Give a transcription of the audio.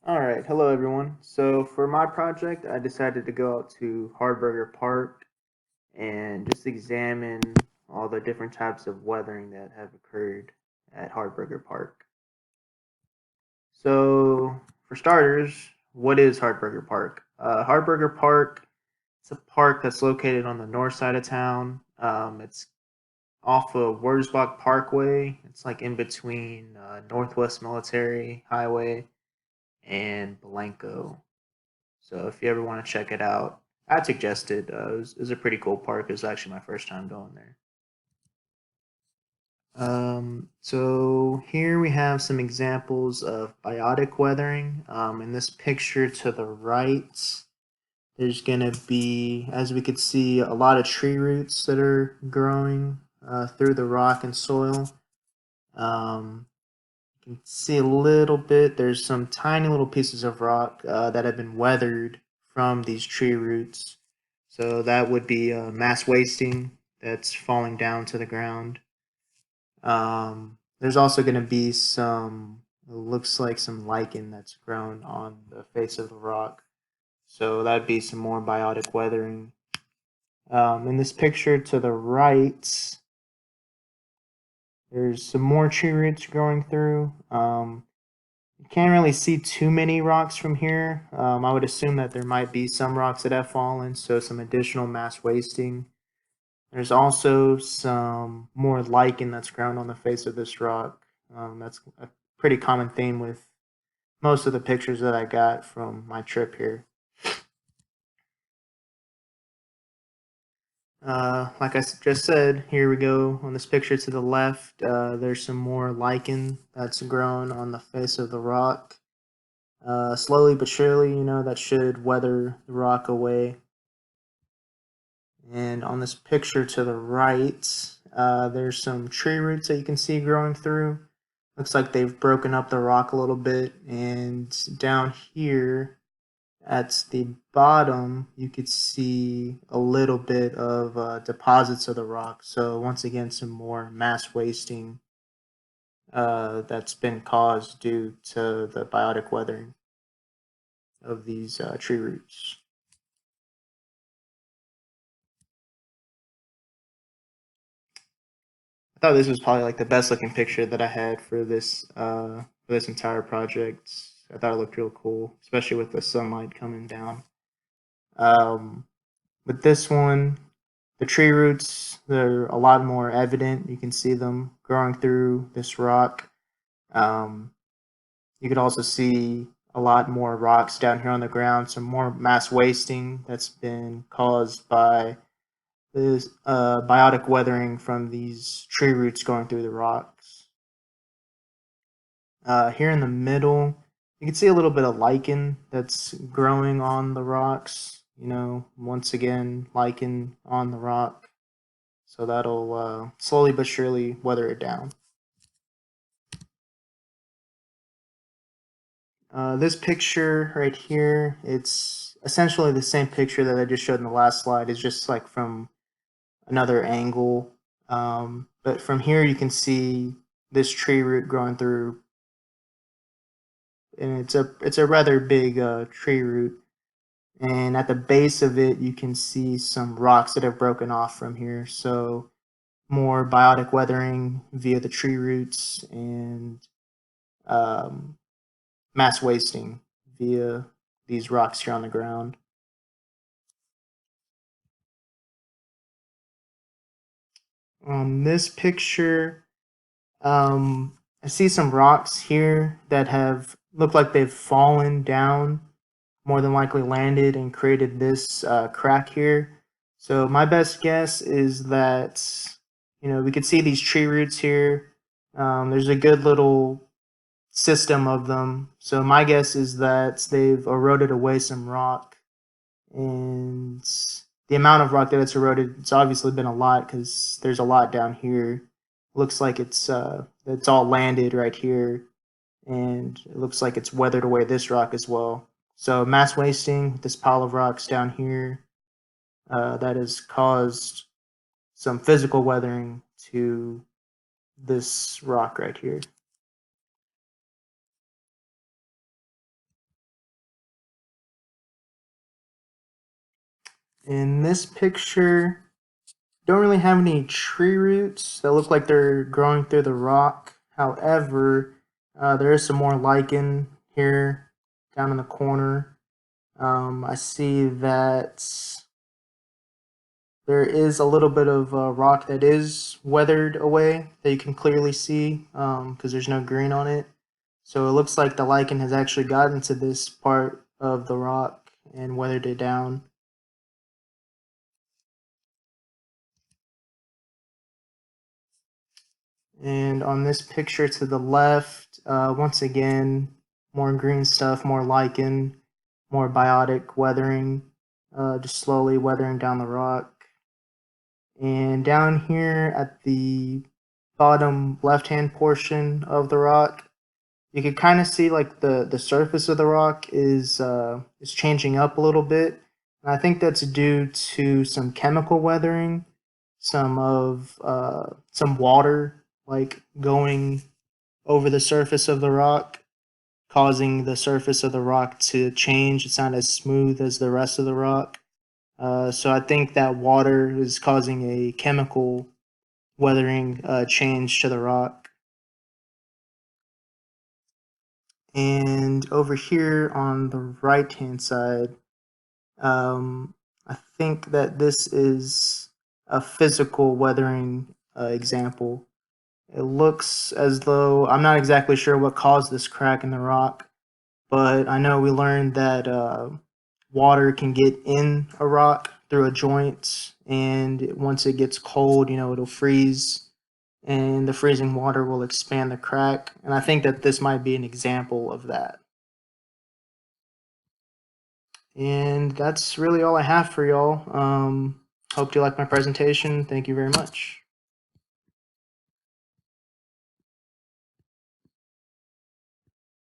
All right, hello everyone. So for my project, I decided to go out to Hardberger Park and just examine all the different types of weathering that have occurred at Hardberger Park. So for starters, what is Hardberger Park? Hardberger Park, it's a park that's located on the north side of town. It's off of Wurzbach Parkway. It's like in between Northwest Military Highway and Blanco. So if you ever want to check it out, I'd suggest it. It was a pretty cool park. It was actually my first time going there. So here we have some examples of biotic weathering. In this picture to the right, there's going to be, as we could see, a lot of tree roots that are growing through the rock and soil. Um, you can see a little bit, there's some tiny little pieces of rock that have been weathered from these tree roots. So that would be mass wasting that's falling down to the ground. There's also going to be some, it looks like some lichen that's grown on the face of the rock. So that'd be some more biotic weathering. In this picture to the right, there's some more tree roots growing through. You can't really see too many rocks from here. I would assume that there might be some rocks that have fallen, so some additional mass wasting. There's also some more lichen that's grown on the face of this rock. That's a pretty common theme with most of the pictures that I got from my trip here. Like I just said, here we go on this picture to the left. There's some more lichen that's grown on the face of the rock. Slowly but surely, that should weather the rock away. And on this picture to the right, there's some tree roots that you can see growing through. Looks like they've broken up the rock a little bit. And down here at the bottom, you could see a little bit of deposits of the rock. So once again, some more mass wasting that's been caused due to the biotic weathering of these tree roots. I thought this was probably like the best looking picture that I had for this entire project. I thought it looked real cool, especially with the sunlight coming down. Um, with this one, the tree roots, they're a lot more evident. You can see them growing through this rock. Um, you could also see a lot more rocks down here on the ground, some more mass wasting that's been caused by this biotic weathering from these tree roots going through the rocks. Here in the middle, you can see a little bit of lichen that's growing on the rocks. Once again, lichen on the rock. So that'll slowly but surely weather it down. This picture right here, it's essentially the same picture that I just showed in the last slide. It's just like from another angle. But from here you can see this tree root growing through, and it's a rather big tree root. And at the base of it, you can see some rocks that have broken off from here. So more biotic weathering via the tree roots and um, mass wasting via these rocks here on the ground. On this picture, I see some rocks here that have looked like they've fallen down, more than likely landed and created this crack here. So my best guess is that we could see these tree roots here. There's a good little system of them. So my guess is that they've eroded away some rock, and the amount of rock that it's eroded, it's obviously been a lot because there's a lot down here. Looks like it's all landed right here, and it looks like it's weathered away this rock as well. So mass wasting, this pile of rocks down here, that has caused some physical weathering to this rock right here. In this picture, don't really have any tree roots that look like they're growing through the rock. However, there is some more lichen here down in the corner. I see that there is a little bit of rock that is weathered away that you can clearly see because there's no green on it. So it looks like the lichen has actually gotten to this part of the rock and weathered it down. And on this picture to the left, once again, more green stuff, more lichen, more biotic weathering, just slowly weathering down the rock. And down here at the bottom left-hand portion of the rock, you can kind of see like the surface of the rock is changing up a little bit. And I think that's due to some chemical weathering, some water like going over the surface of the rock, causing the surface of the rock to change. It's not as smooth as the rest of the rock. So I think that water is causing a chemical weathering change to the rock. And over here on the right hand side, I think that this is a physical weathering example. It looks as though, I'm not exactly sure what caused this crack in the rock, but I know we learned that water can get in a rock through a joint, and once it gets cold, it'll freeze, and the freezing water will expand the crack. And I think that this might be an example of that. And that's really all I have for y'all. Hope you like my presentation. Thank you very much.